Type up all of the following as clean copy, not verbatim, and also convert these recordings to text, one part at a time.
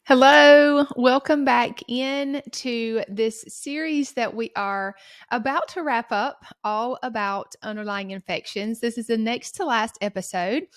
Hello, welcome back in to this series that we are about to wrap up, all about underlying infections. This is the next to last episode.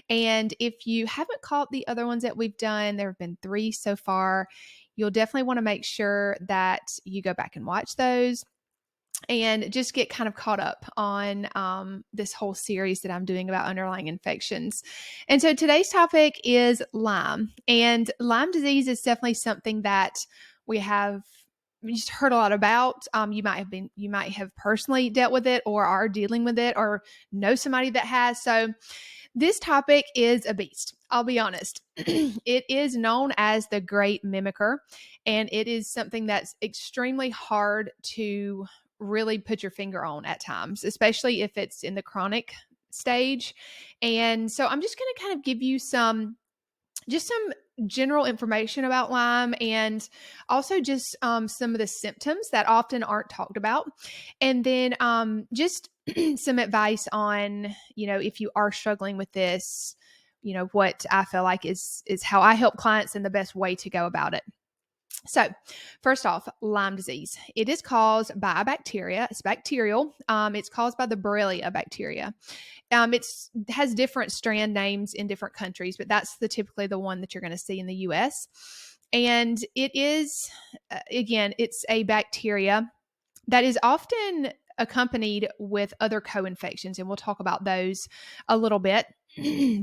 And if you haven't caught the other ones that we've done, there have been 3 so far. You'll definitely want to make sure that you go back and watch those and just get kind of caught up on this whole series that I'm doing about underlying infections. And so today's topic is Lyme. And Lyme disease is definitely something that we just heard a lot about. You might have personally dealt with it or are dealing with it or know somebody that has. So this topic is a beast. I'll be honest. It is known as the great mimicker, and it is something that's extremely hard to really put your finger on at times, especially if it's in the chronic stage. And so I'm just going to kind of give you some general information about Lyme, and also just some of the symptoms that often aren't talked about. And then just some advice on, if you are struggling with this, what I feel like is how I help clients and the best way to go about it. So first off, Lyme disease. It is caused by a bacteria. It's bacterial. It's caused by the Borrelia bacteria. It has different strand names in different countries, but that's typically the one that you're going to see in the U.S. And it is, again, it's a bacteria that is often accompanied with other co-infections, and we'll talk about those a little bit.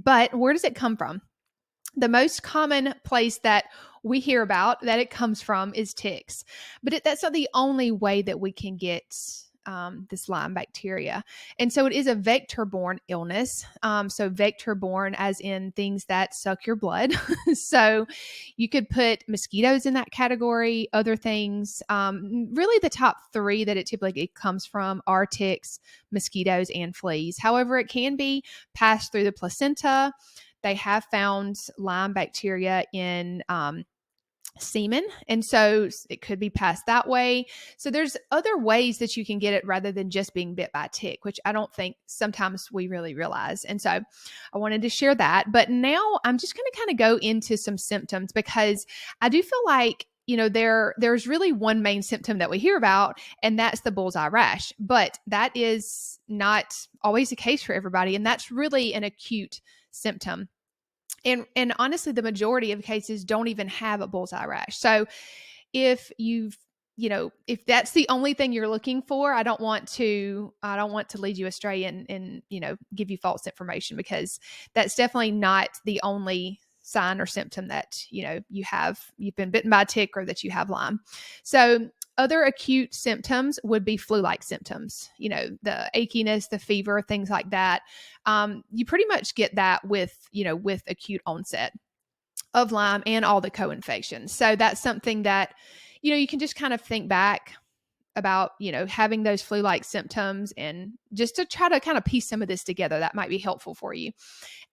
But where does it come from? The most common place that we hear about that it comes from is ticks, but that's not the only way that we can get this Lyme bacteria. And so it is a vector-borne illness. So vector-borne as in things that suck your blood. So you could put mosquitoes in that category, other things. Really the top 3 that it typically comes from are ticks, mosquitoes, and fleas. However, it can be passed through the placenta. They have found Lyme bacteria in semen, and so it could be passed that way. So there's other ways that you can get it rather than just being bit by a tick, which I don't think sometimes we really realize. And so I wanted to share that. But now I'm just going to kind of go into some symptoms, because I do feel like there's really one main symptom that we hear about, and that's the bullseye rash. But that is not always the case for everybody, and that's really an acute symptom. And honestly, the majority of cases don't even have a bullseye rash. So if if that's the only thing you're looking for, I don't want to lead you astray and give you false information, because that's definitely not the only sign or symptom that you've been bitten by a tick or that you have Lyme. So other acute symptoms would be flu-like symptoms, the achiness, the fever, things like that. You pretty much get that with acute onset of Lyme and all the co-infections. So that's something that, you can just kind of think back about, having those flu-like symptoms, and just to try to kind of piece some of this together, that might be helpful for you.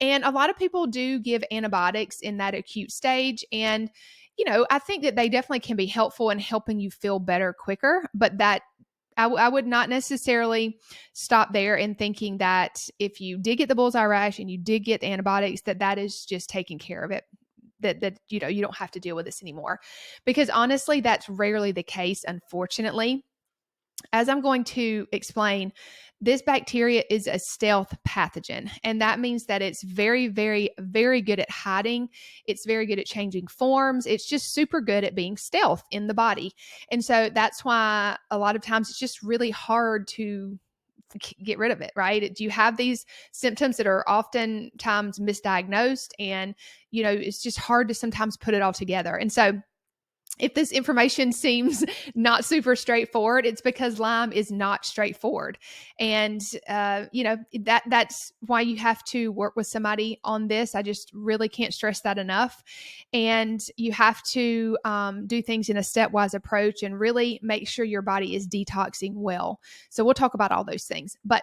And a lot of people do give antibiotics in that acute stage. And I think that they definitely can be helpful in helping you feel better quicker, but that I would not necessarily stop there in thinking that if you did get the bullseye rash and you did get antibiotics, that is just taking care of it, that you don't have to deal with this anymore. Because honestly, that's rarely the case, unfortunately. As I'm going to explain, this bacteria is a stealth pathogen, and that means that it's very, very, very good at hiding. It's very good at changing forms. It's just super good at being stealth in the body. And so that's why a lot of times it's just really hard to get rid of it, right? Do you have these symptoms that are oftentimes misdiagnosed, and, it's just hard to sometimes put it all together. And so if this information seems not super straightforward, it's because Lyme is not straightforward. And, that's why you have to work with somebody on this. I just really can't stress that enough. And you have to do things in a stepwise approach and really make sure your body is detoxing well. So we'll talk about all those things. But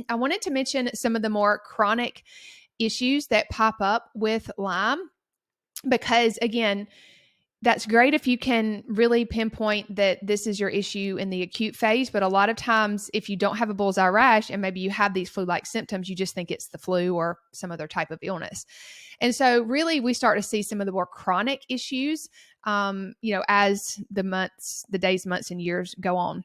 I wanted to mention some of the more chronic issues that pop up with Lyme, because again, That's great if you can really pinpoint that this is your issue in the acute phase. But a lot of times, if you don't have a bullseye rash and maybe you have these flu-like symptoms, you just think it's the flu or some other type of illness. And so really we start to see some of the more chronic issues, as the days, months, and years go on.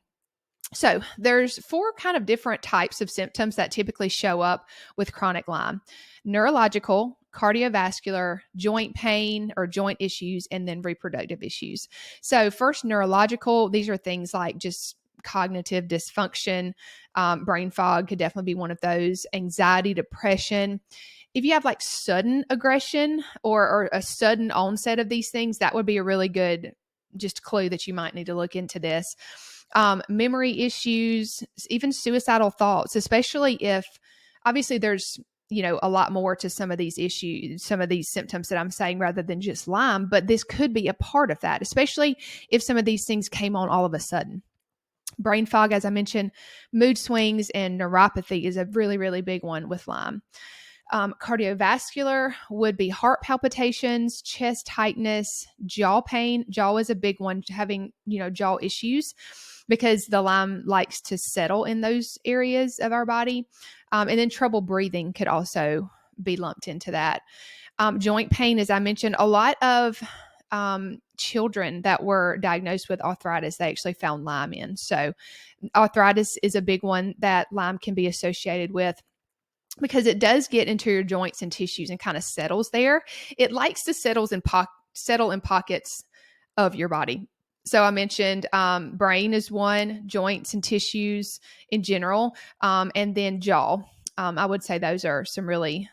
So there's 4 kind of different types of symptoms that typically show up with chronic Lyme: neurological, cardiovascular, joint pain or joint issues, and then reproductive issues. So first, neurological, these are things like just cognitive dysfunction, brain fog could definitely be one of those, anxiety, depression. If you have like sudden aggression or a sudden onset of these things, that would be a really good just clue that you might need to look into this. Memory issues, even suicidal thoughts, especially if obviously there's, a lot more to some of these issues, some of these symptoms that I'm saying rather than just Lyme, but this could be a part of that, especially if some of these things came on all of a sudden. Brain fog, as I mentioned, mood swings, and neuropathy is a really, really big one with Lyme. Cardiovascular would be heart palpitations, chest tightness, jaw pain. Jaw is a big one, having, jaw issues because the Lyme likes to settle in those areas of our body. And then trouble breathing could also be lumped into that. Joint pain, as I mentioned, a lot of children that were diagnosed with arthritis, they actually found Lyme in. So arthritis is a big one that Lyme can be associated with, because it does get into your joints and tissues and kind of settles there. It likes to settle in pockets of your body. So I mentioned brain is one, joints and tissues in general, and then jaw. I would say those are some really,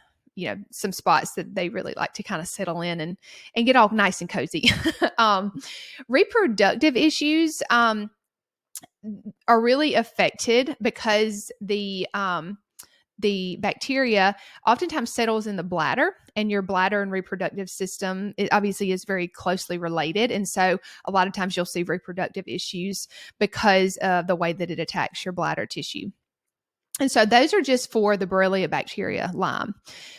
some spots that they really like to kind of settle in and get all nice and cozy. Reproductive issues are really affected because the bacteria oftentimes settles in the bladder, and your bladder and reproductive system, it obviously is very closely related. And so a lot of times you'll see reproductive issues because of the way that it attacks your bladder tissue. And so those are just for the Borrelia bacteria, Lyme.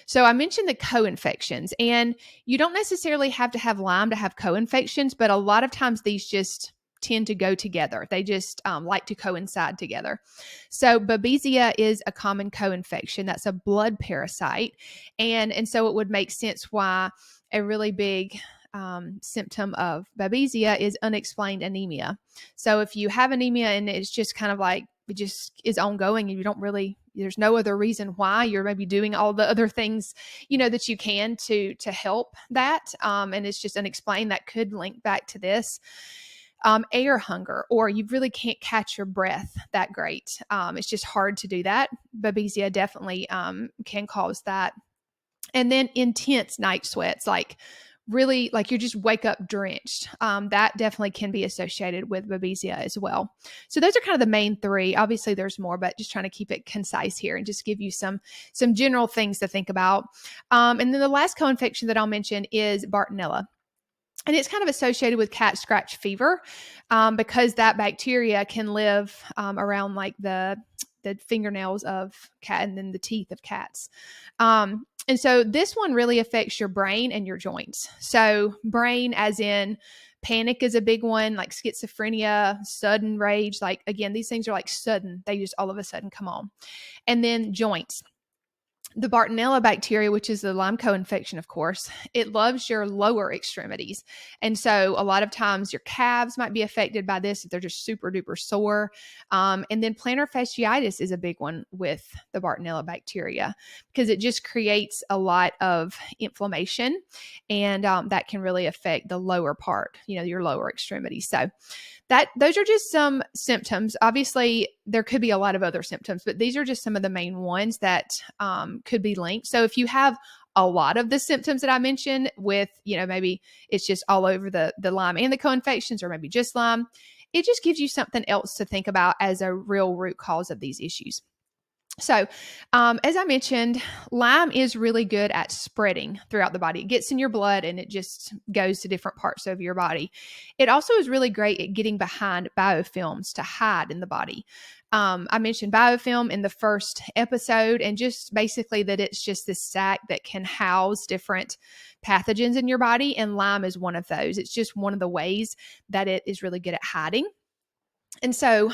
So I mentioned the co-infections, and you don't necessarily have to have Lyme to have co-infections, but a lot of times these just tend to go together. They just like to coincide together. So Babesia is a common co-infection. That's a blood parasite. And so it would make sense why a really big symptom of Babesia is unexplained anemia. So if you have anemia and it's just kind of like, it just is ongoing and you don't really, there's no other reason why, you're maybe doing all the other things, that you can to help that. And it's just unexplained, that could link back to this. Air hunger, or you really can't catch your breath that great. It's just hard to do that. Babesia definitely can cause that. And then intense night sweats, like really like you just wake up drenched. That definitely can be associated with Babesia as well. So those are kind of the main 3. Obviously there's more, but just trying to keep it concise here and just give you some general things to think about. And then the last co-infection that I'll mention is Bartonella. And it's kind of associated with cat scratch fever because that bacteria can live around like the fingernails of cat and then the teeth of cats. And so this one really affects your brain and your joints. So brain as in panic is a big one, like schizophrenia, sudden rage. Like, again, these things are like sudden. They just all of a sudden come on. And then joints. The Bartonella bacteria, which is the Lyme co-infection, of course, it loves your lower extremities. And so a lot of times your calves might be affected by this if they're just super duper sore. And then plantar fasciitis is a big one with the Bartonella bacteria because it just creates a lot of inflammation, and that can really affect the lower part, your lower extremities. So those are just some symptoms. Obviously, there could be a lot of other symptoms, but these are just some of the main ones that could be linked. So if you have a lot of the symptoms that I mentioned with, maybe it's just all over the Lyme and the co-infections, or maybe just Lyme, it just gives you something else to think about as a real root cause of these issues. So, as I mentioned, Lyme is really good at spreading throughout the body. It gets in your blood and it just goes to different parts of your body. It also is really great at getting behind biofilms to hide in the body. I mentioned biofilm in the first episode, and just basically that it's just this sac that can house different pathogens in your body. And Lyme is one of those. It's just one of the ways that it is really good at hiding. And so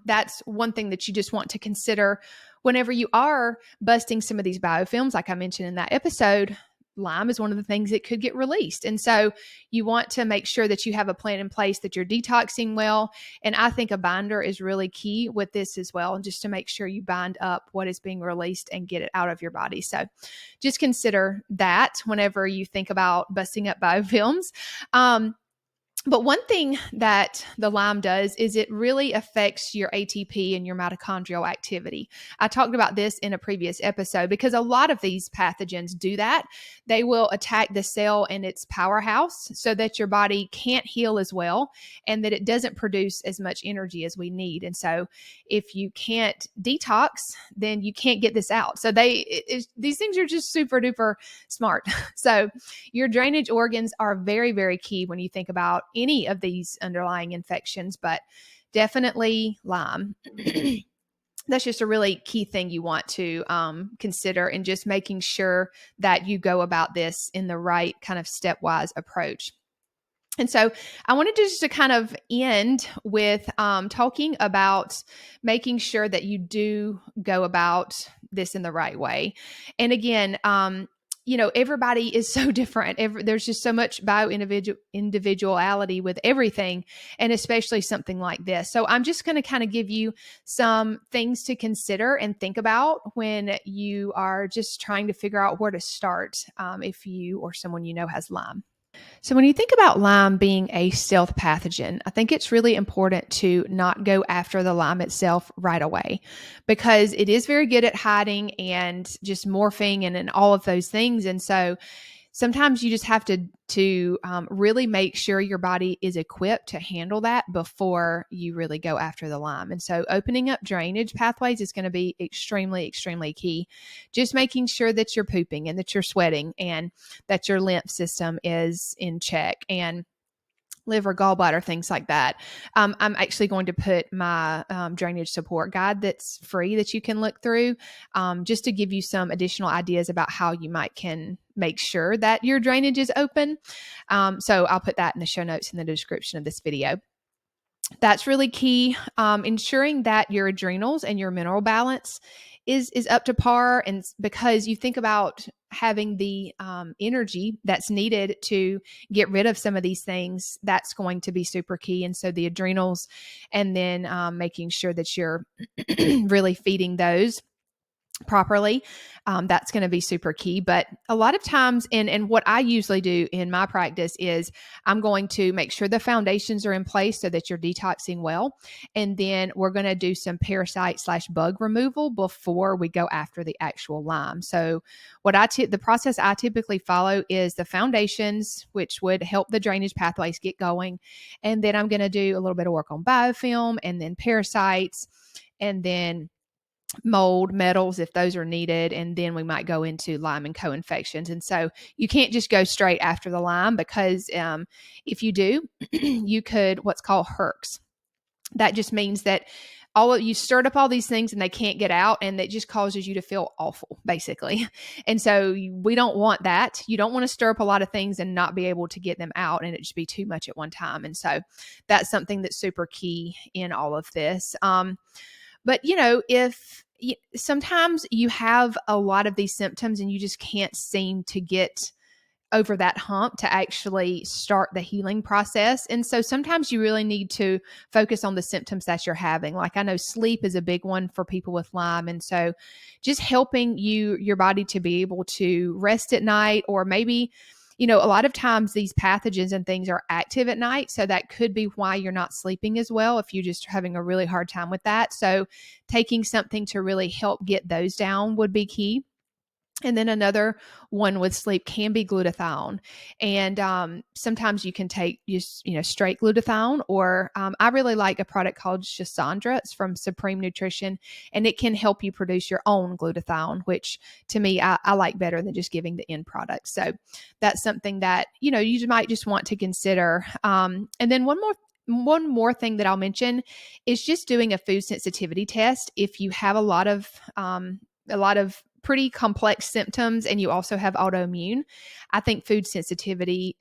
that's one thing that you just want to consider whenever you are busting some of these biofilms, like I mentioned in that episode. Lyme is one of the things that could get released. And so you want to make sure that you have a plan in place, that you're detoxing well. And I think a binder is really key with this as well, just to make sure you bind up what is being released and get it out of your body. So just consider that whenever you think about busting up biofilms. But one thing that the Lyme does is it really affects your ATP and your mitochondrial activity. I talked about this in a previous episode because a lot of these pathogens do that. They will attack the cell in its powerhouse so that your body can't heal as well and that it doesn't produce as much energy as we need. And so if you can't detox, then you can't get this out. So these things are just super duper smart. So your drainage organs are very, very key when you think about any of these underlying infections, but definitely Lyme. That's just a really key thing you want to consider, and just making sure that you go about this in the right kind of stepwise approach. And so I wanted just to kind of end with talking about making sure that you do go about this in the right way. And again, everybody is so different. There's just so much individuality with everything, and especially something like this. So I'm just going to kind of give you some things to consider and think about when you are just trying to figure out where to start if you or someone you know has Lyme. So when you think about Lyme being a stealth pathogen, I think it's really important to not go after the Lyme itself right away, because it is very good at hiding and just morphing and all of those things. And so sometimes you just have to really make sure your body is equipped to handle that before you really go after the Lyme. And so opening up drainage pathways is going to be extremely, extremely key. Just making sure that you're pooping and that you're sweating and that your lymph system is in check, and liver, gallbladder, things like that. I'm actually going to put my drainage support guide that's free that you can look through, just to give you some additional ideas about how you can make sure that your drainage is open. So I'll put that in the show notes in the description of this video. That's really key. Ensuring that your adrenals and your mineral balance is up to par, and because you think about having the energy that's needed to get rid of some of these things, that's going to be super key. And so the adrenals, and then making sure that you're really feeding those properly, that's going to be super key. But a lot of times, and what I usually do in my practice is I'm going to make sure the foundations are in place so that you're detoxing well, and then we're going to do some parasite/bug removal before we go after the actual Lyme. So the process I typically follow is the foundations, which would help the drainage pathways get going, and then I'm going to do a little bit of work on biofilm, and then parasites, and then mold, metals, if those are needed. And then we might go into Lyme and co-infections. And so you can't just go straight after the Lyme, because if you do, you could what's called herx. That just means that you stirred up all these things and they can't get out, and it just causes you to feel awful, basically. And so we don't want that. You don't want to stir up a lot of things and not be able to get them out, and it just be too much at one time. And so that's something that's super key in all of this. But, if sometimes you have a lot of these symptoms and you just can't seem to get over that hump to actually start the healing process. And so sometimes you really need to focus on the symptoms that you're having. Like, I know sleep is a big one for people with Lyme. And so just helping your body to be able to rest at night, or maybe, a lot of times these pathogens and things are active at night. So that could be why you're not sleeping as well, if you're just having a really hard time with that. So taking something to really help get those down would be key. And then another one with sleep can be glutathione. And sometimes you can take just, straight glutathione, or I really like a product called Shasandra. It's from Supreme Nutrition, and it can help you produce your own glutathione, which to me, I like better than just giving the end product. So that's something that, you might just want to consider. And then one one more thing that I'll mention is just doing a food sensitivity test. If you have a lot of pretty complex symptoms and you also have autoimmune, I think food sensitivity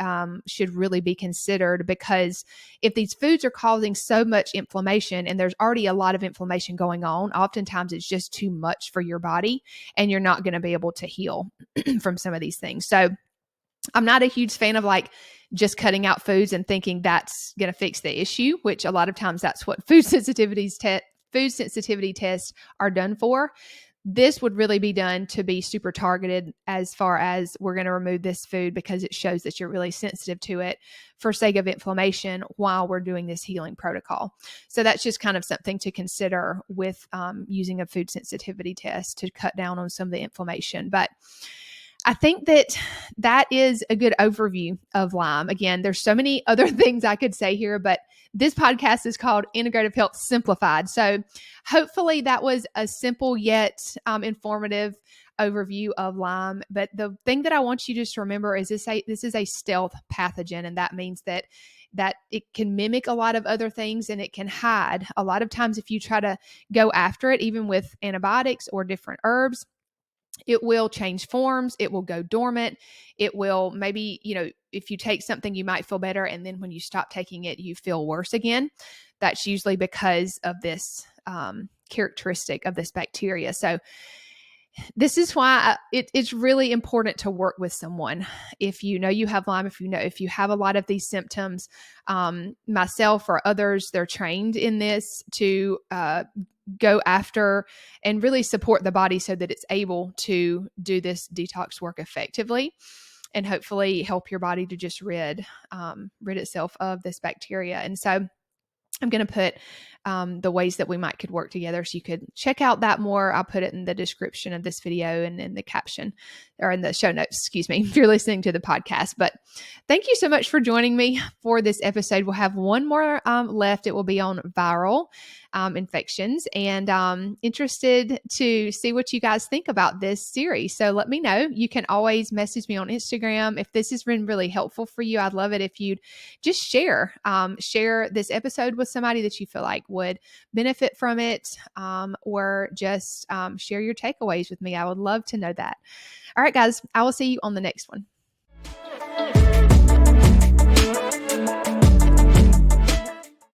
should really be considered, because if these foods are causing so much inflammation and there's already a lot of inflammation going on, oftentimes it's just too much for your body and you're not going to be able to heal from some of these things. So I'm not a huge fan of like just cutting out foods and thinking that's going to fix the issue, which a lot of times that's what food sensitivity tests are done for. This would really be done to be super targeted, as far as we're going to remove this food because it shows that you're really sensitive to it for sake of inflammation while we're doing this healing protocol. So that's just kind of something to consider with using a food sensitivity test to cut down on some of the inflammation. But I think that is a good overview of Lyme. Again, there's so many other things I could say here, but this podcast is called Integrative Health Simplified. So hopefully that was a simple yet informative overview of Lyme. But the thing that I want you just to remember is this is a stealth pathogen, and that means that it can mimic a lot of other things and it can hide. A lot of times if you try to go after it, even with antibiotics or different herbs, it will change forms. It will go dormant. It will maybe, if you take something, you might feel better. And then when you stop taking it, you feel worse again. That's usually because of this characteristic of this bacteria. So this is why it's really important to work with someone. If you know you have Lyme, if you have a lot of these symptoms, myself or others, they're trained in this to go after and really support the body so that it's able to do this detox work effectively and hopefully help your body to just rid itself of this bacteria. And so I'm going to put the ways that we could work together, so you could check out that more. I'll put it in the description of this video and in the caption, or in the show notes, excuse me, if you're listening to the podcast. But thank you so much for joining me for this episode. We'll have one more left. It will be on viral infections, and interested to see what you guys think about this series. So let me know. You can always message me on Instagram. If this has been really helpful for you, I'd love it if you'd just share this episode with somebody that you feel like would benefit from it, or just share your takeaways with me. I would love to know that. All right, guys, I will see you on the next one.